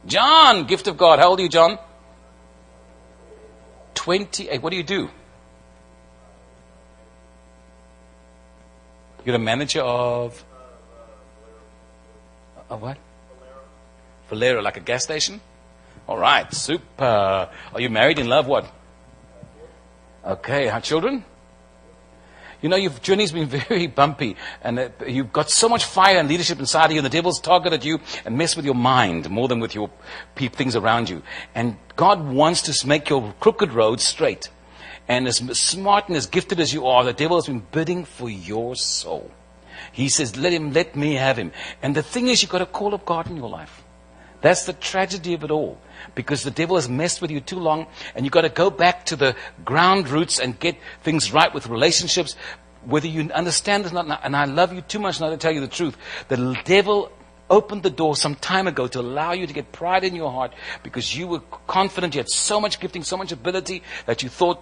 John, gift of God. How old are you, John? 28. What do? You're a manager of... A what? Valero, like a gas station? All right, super. Are you married, in love, what? Okay, how children? You know, your journey's been very bumpy, and you've got so much fire and leadership inside of you, and the devil's targeted you and messed with your mind more than with your things around you. And God wants to make your crooked road straight. And as smart and as gifted as you are, the devil has been bidding for your soul. He says, let me have him. And the thing is, you've got a call of God in your life. That's the tragedy of it all. Because the devil has messed with you too long, and you've got to go back to the ground roots and get things right with relationships, whether you understand it or not. And I love you too much not to tell you the truth. The devil opened the door some time ago to allow you to get pride in your heart because you were confident, you had so much gifting, so much ability that you thought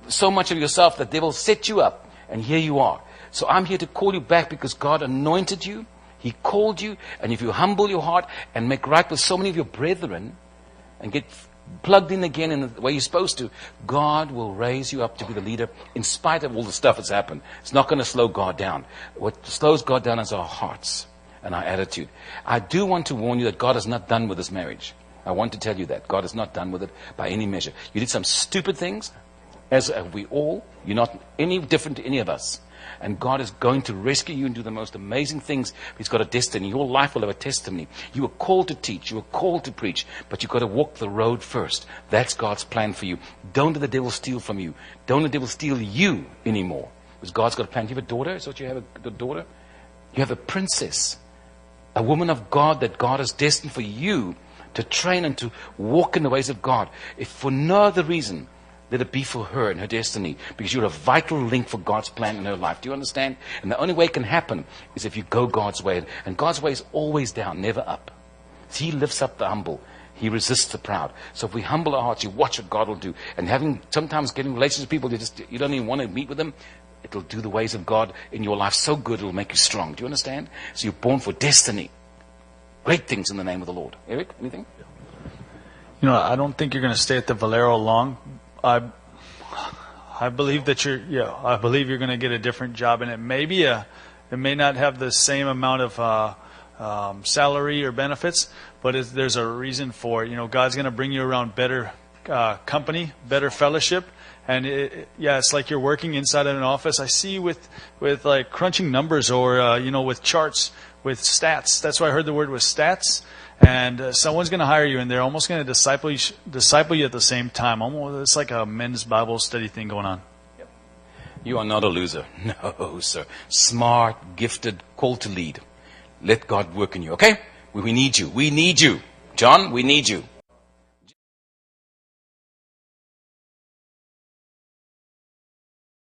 so much of yourself. The devil set you up, and here you are. So I'm here to call you back because God anointed you. He called you, and if you humble your heart and make right with so many of your brethren and get plugged in again in the way you're supposed to, God will raise you up to be the leader in spite of all the stuff that's happened. It's not going to slow God down. What slows God down is our hearts and our attitude. I do want to warn you that God is not done with this marriage. I want to tell you that. God is not done with it by any measure. You did some stupid things, as we all. You're not any different to any of us. And God is going to rescue you and do the most amazing things. He's got a destiny. Your life will have a testimony. You were called to teach. You were called to preach. But you've got to walk the road first. That's God's plan for you. Don't let the devil steal from you. Don't let the devil steal you anymore. Because God's got a plan. Do you have a daughter? Is that what you have, a daughter? You have a princess. A woman of God that God has destined for you to train and to walk in the ways of God. If for no other reason, let it be for her and her destiny, because you're a vital link for God's plan in her life. Do you understand? And the only way it can happen is if you go God's way. And God's way is always down, never up. He lifts up the humble. He resists the proud. So if we humble our hearts, you watch what God will do. And sometimes getting relations with people, you don't even want to meet with them. It'll do the ways of God in your life so good, it'll make you strong. Do you understand? So you're born for destiny. Great things in the name of the Lord. Eric, anything? You know, I don't think you're going to stay at the Valero long. I believe that I believe you're going to get a different job, and it may not have the same amount of salary or benefits, but there's a reason for it. You know, God's going to bring you around better company, better fellowship, and it's like you're working inside of an office. I see you with like crunching numbers or with charts, with stats. That's why I heard the word was stats. And someone's going to hire you, and they're almost going to disciple you at the same time. Almost, it's like a men's Bible study thing going on. Yep. You are not a loser. No, sir. Smart, gifted, called to lead. Let God work in you, okay? We need you. We need you. John, we need you.